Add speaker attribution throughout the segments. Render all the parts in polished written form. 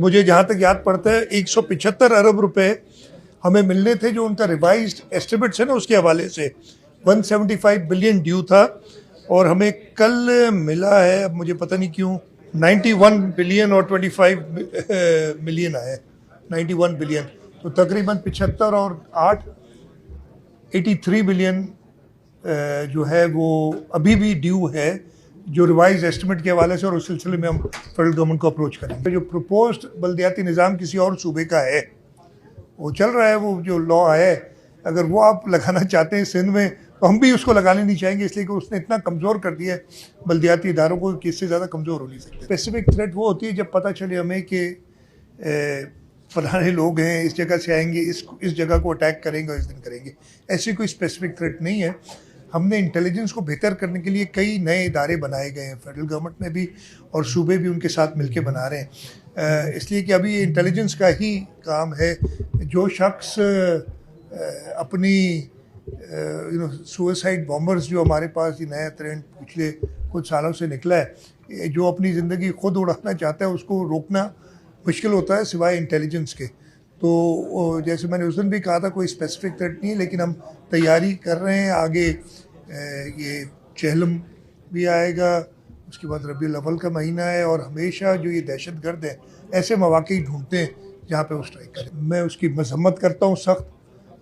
Speaker 1: मुझे जहाँ तक याद पड़ता है 175 अरब रुपए हमें मिलने थे जो उनका रिवाइज्ड एस्टिमेट्स है ना, उसके हवाले से 175 बिलियन ड्यू था और हमें कल मिला है, अब मुझे पता नहीं क्यों 91 बिलियन और 25 मिलियन आए, 91 बिलियन, तो तकरीबन 75 और 8 83 बिलियन जो है वो अभी भी ड्यू है, जो रिवाइज एस्टिमेट के हवाले से, और उस सिलसिले में हम फेडरल गवर्नमेंट को अप्रोच करेंगे। जो प्रपोज्ड बल्दियाती निज़ाम किसी और सूबे का है, वो चल रहा है, वो जो लॉ है, अगर वो आप लगाना चाहते हैं सिंध में तो हम भी उसको लगाने नहीं चाहेंगे, इसलिए कि उसने इतना कमज़ोर कर दिया है बल्दियाती इदारों को कि इससे ज़्यादा कमज़ोर हो नहीं सकते। स्पेसिफिक थ्रेट वो होती है जब पता चले हमें कि फलाने लोग हैं, इस जगह से आएंगे, इस जगह को अटैक करेंगे और इस दिन करेंगे। ऐसी कोई स्पेसिफिक थ्रेट नहीं है। हमने इंटेलिजेंस को बेहतर करने के लिए कई नए इदारे बनाए गए हैं, फेडरल गवर्नमेंट में भी और सूबे भी उनके साथ मिलकर बना रहे हैं, इसलिए कि अभी इंटेलिजेंस का ही काम है। जो शख्स अपनी सुसाइड बॉम्बर्स जो हमारे पास ये नया ट्रेंड पिछले कुछ सालों से निकला है, जो अपनी ज़िंदगी खुद उड़ाना चाहता है उसको रोकना मुश्किल होता है सिवाय इंटेलिजेंस के। तो जैसे मैंने उस दिन भी कहा था, कोई स्पेसिफिक थ्रेट नहीं है, लेकिन हम तैयारी कर रहे हैं। आगे ये चहलम भी आएगा, उसके बाद रबीउल अव्वल का महीना है, और हमेशा जो ये दहशतगर्द हैं ऐसे मौके ढूंढते हैं जहाँ पे वो स्ट्राइक करें। मैं उसकी मजम्मत करता हूँ सख्त।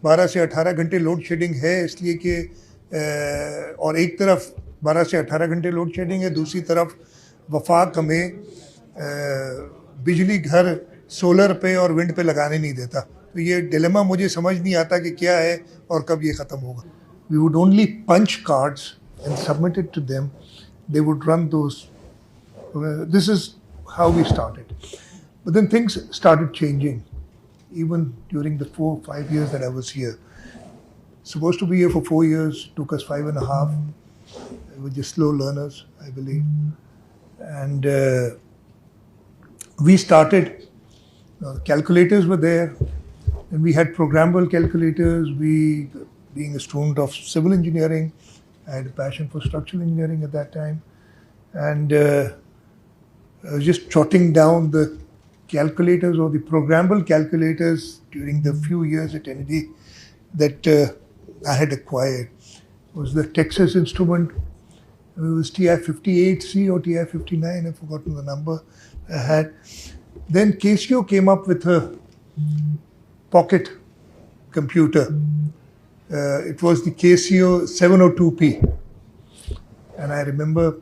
Speaker 1: 12 से 18 घंटे लोड शेडिंग है, इसलिए कि और एक तरफ 12 से 18 घंटे लोड शेडिंग है, दूसरी तरफ वफाक हमें बिजली घर सोलर पे और विंड पे लगाने नहीं देता। तो ये डिलेमा मुझे समझ नहीं आता कि क्या है और कब ये ख़त्म होगा। We would only punch cards and submit it to them. They would run those. This is how we started. But then things started changing. Even during the 4-5 years that I was here. Supposed to be here for 4 years, took us 5.5. We were just slow learners, I believe. And we started, calculators were there, and we had programmable calculators. Being a student of civil engineering, I had a passion for structural engineering at that time, and I was just jotting down the calculators or the programmable calculators during the few years at NED that I had acquired. It was the Texas instrument. It was TI-58C or TI-59, I've forgotten the number I had. Then Casio came up with a pocket computer. It was the Casio 702P, and I remember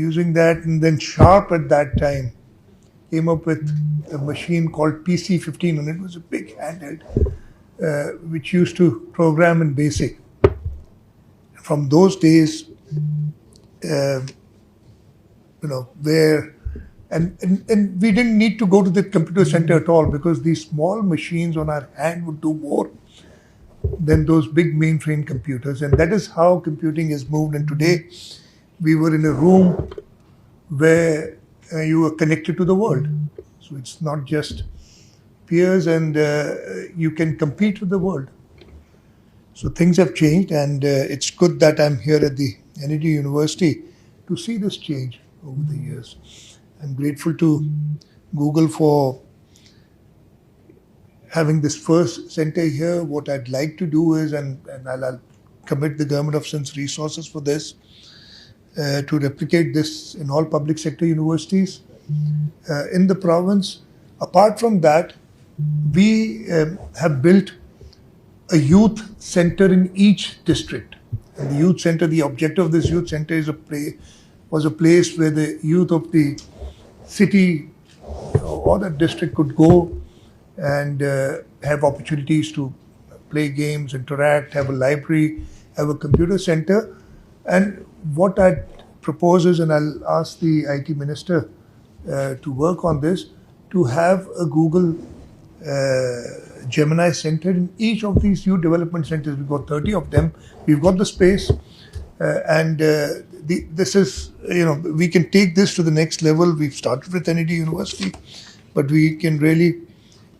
Speaker 1: using that. And then Sharp at that time came up with a machine called PC-15, and it was a big handheld which used to program in BASIC. From those days, where and we didn't need to go to the computer center at all, because these small machines on our hand would do more than those big mainframe computers. And that is how computing has moved. And today we were in a room where you were connected to the world. So it's not just peers, and you can compete with the world. So things have changed, and it's good that I'm here at the NED University to see this change over the years. I'm grateful to Google for having this first center here. What I'd like to do is, and I'll commit the government of Sindh's resources for this, to replicate this in all public sector universities in the province. Apart from that, we have built a youth center in each district. And the youth center, the objective of this youth center was a place where the youth of the city or that district could go and have opportunities to play games, interact, have a library, have a computer center. And what I propose is, and I'll ask the IT minister to work on this, to have a Google Gemini center in each of these youth development centers. We've got 30 of them. We've got the space, and this is, we can take this to the next level. We've started with NED University, but we can really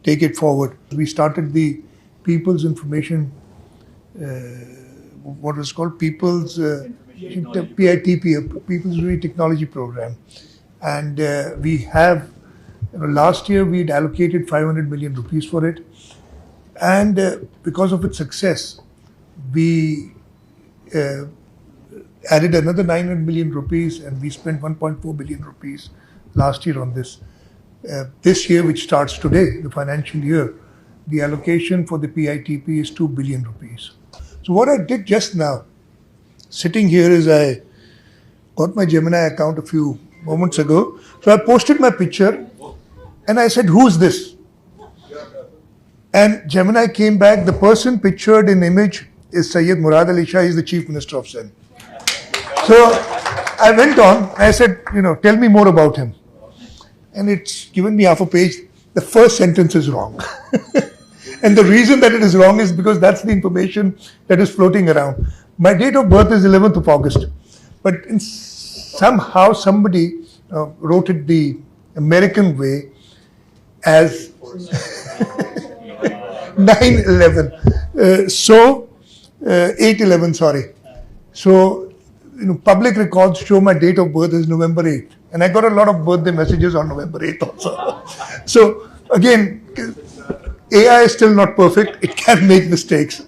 Speaker 1: take it forward. We started the People's Information, what was called People's PITP, People's Technology Program, and we have Last year we'd allocated 500 million rupees for it, and because of its success, we added another 900 million rupees, and we spent 1.4 billion rupees last year on this. This year, which starts today, the financial year, the allocation for the PITP is 2 billion rupees. So what I did just now, sitting here, is I got my Gemini account a few moments ago. So I posted my picture and I said, who's this? And Gemini came back, the person pictured in image is Syed Murad Ali Shah, he's the Chief Minister of Sindh. So I went on, I said, tell me more about him. And it's given me half a page. The first sentence is wrong. And the reason that it is wrong is because that's the information that is floating around. My date of birth is 11th of August. But somehow somebody wrote it the American way as 9/11. 8/11, sorry. So, public records show my date of birth is November 8th. And I got a lot of birthday messages on November 8th also. So, again, AI is still not perfect. It can make mistakes.